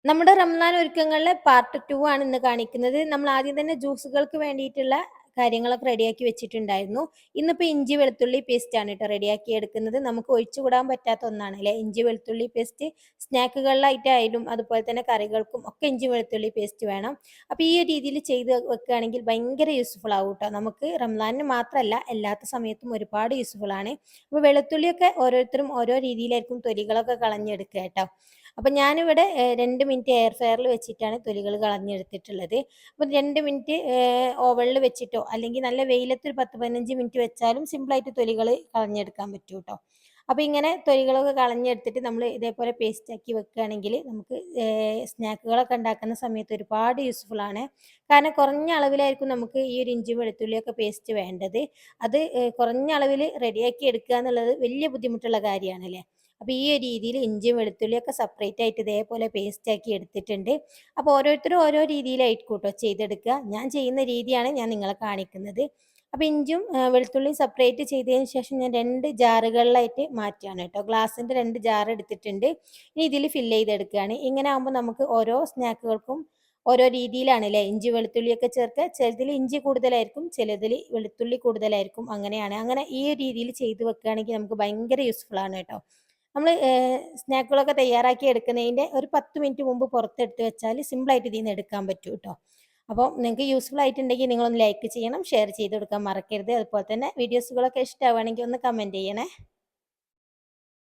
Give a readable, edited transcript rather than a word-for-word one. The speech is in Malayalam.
നമ്മുടെ റംസാൻ ഒരുക്കങ്ങളിലെ പാർട്ട് 2 ആണ് ഇന്ന് കാണിക്കുന്നത്. നമ്മൾ ആദ്യം തന്നെ ജ്യൂസുകൾക്ക് വേണ്ടിയിട്ടുള്ള കാര്യങ്ങളൊക്കെ റെഡിയാക്കി വെച്ചിട്ടുണ്ടായിരുന്നു. ഇന്നിപ്പോൾ ഇഞ്ചി വെളുത്തുള്ളി പേസ്റ്റ് ആണ് കേട്ടോ റെഡിയാക്കി എടുക്കുന്നത്. നമുക്ക് ഒഴിച്ചുകൂടാൻ പറ്റാത്ത ഒന്നാണ് അല്ലേ ഇഞ്ചി വെളുത്തുള്ളി പേസ്റ്റ്. സ്നാക്കുകളിലായിട്ടായാലും അതുപോലെ തന്നെ കറികൾക്കും ഒക്കെ ഇഞ്ചി വെളുത്തുള്ളി പേസ്റ്റ് വേണം. അപ്പോൾ ഈ ഒരു രീതിയിൽ ചെയ്ത് വെക്കുകയാണെങ്കിൽ ഭയങ്കര യൂസ്ഫുൾ ആവും കേട്ടോ. നമുക്ക് റംസാനിന് മാത്രമല്ല എല്ലാത്ത സമയത്തും ഒരുപാട് യൂസ്ഫുൾ ആണ്. അപ്പോൾ വെളുത്തുള്ളിയൊക്കെ ഓരോരുത്തരും ഓരോ രീതിയിലായിരിക്കും തൊലികളൊക്കെ കളഞ്ഞെടുക്കുക കേട്ടോ. അപ്പം ഞാനിവിടെ 2 മിനിറ്റ് എയർ ഫ്രയറിൽ വെച്ചിട്ടാണ് തൊലികൾ കളഞ്ഞെടുത്തിട്ടുള്ളത്. അപ്പം 2 മിനിറ്റ് ഓവനിൽ വെച്ചിട്ടോ അല്ലെങ്കിൽ നല്ല വെയിലത്ത് ഒരു 10-15 മിനിറ്റ് വെച്ചാലും സിമ്പിളായിട്ട് തൊലികൾ കളഞ്ഞെടുക്കാൻ പറ്റും കേട്ടോ. അപ്പോൾ ഇങ്ങനെ തൊലികളൊക്കെ കളഞ്ഞെടുത്തിട്ട് നമ്മൾ ഇതേപോലെ പേസ്റ്റ് ആക്കി വെക്കുകയാണെങ്കിൽ നമുക്ക് സ്നാക്കുകളൊക്കെ ഉണ്ടാക്കുന്ന സമയത്ത് ഒരുപാട് യൂസ്ഫുൾ ആണ്. കാരണം കുറഞ്ഞ അളവിലായിരിക്കും നമുക്ക് ഈ ഒരു ഇഞ്ചി വെളുത്തുള്ളിയൊക്കെ പേസ്റ്റ് വേണ്ടത്. അത് കുറഞ്ഞ അളവിൽ റെഡിയാക്കി എടുക്കുക എന്നുള്ളത് വലിയ ബുദ്ധിമുട്ടുള്ള കാര്യമാണല്ലേ. അപ്പോൾ ഈ ഒരു രീതിയിൽ ഇഞ്ചിയും വെളുത്തുള്ളിയൊക്കെ സെപ്പറേറ്റ് ആയിട്ട് ഇതേപോലെ പേസ്റ്റ് ആക്കി എടുത്തിട്ടുണ്ട്. അപ്പോൾ ഓരോരുത്തരും ഓരോ രീതിയിലായിരിക്കും കേട്ടോ ചെയ്തെടുക്കുക. ഞാൻ ചെയ്യുന്ന രീതിയാണ് ഞാൻ നിങ്ങളെ കാണിക്കുന്നത്. അപ്പോൾ ഇഞ്ചിയും വെളുത്തുള്ളിയും സെപ്പറേറ്റ് ചെയ്തതിന് ശേഷം ഞാൻ 2 ജാറുകളിലായിട്ട് മാറ്റുകയാണ് കേട്ടോ. ഗ്ലാസിൻ്റെ 2 ജാർ എടുത്തിട്ടുണ്ട്. ഇനി ഇതിൽ ഫില്ല് ചെയ്തെടുക്കുകയാണ്. ഇങ്ങനെ ആകുമ്പോൾ നമുക്ക് ഓരോ സ്നാക്കുകൾക്കും ഓരോ രീതിയിലാണ് അല്ലേ ഇഞ്ചി വെളുത്തുള്ളിയൊക്കെ ചേർക്കുക. ചിലതിൽ ഇഞ്ചി കൂടുതലായിരിക്കും, ചിലതിൽ വെളുത്തുള്ളി കൂടുതലായിരിക്കും. അങ്ങനെയാണ്. അങ്ങനെ ഈ രീതിയിൽ ചെയ്ത് വെക്കുകയാണെങ്കിൽ നമുക്ക് ഭയങ്കര യൂസ്ഫുൾ ആണ് കേട്ടോ. നമ്മൾ സ്നാക്കുകളൊക്കെ തയ്യാറാക്കി എടുക്കുന്നതിൻ്റെ ഒരു 10 മിനിറ്റ് മുമ്പ് പുറത്തെടുത്ത് വെച്ചാൽ സിമ്പിളായിട്ട് ഇതിൽ നിന്ന് എടുക്കാൻ പറ്റും കേട്ടോ. അപ്പോൾ നിങ്ങൾക്ക് യൂസ്ഫുൾ ആയിട്ടുണ്ടെങ്കിൽ നിങ്ങളൊന്ന് ലൈക്ക് ചെയ്യണം, ഷെയർ ചെയ്ത് കൊടുക്കാൻ മറക്കരുത്. അതുപോലെ തന്നെ വീഡിയോസുകളൊക്കെ ഇഷ്ടമാവുകയാണെങ്കിൽ ഒന്ന് കമൻറ്റ് ചെയ്യണേ.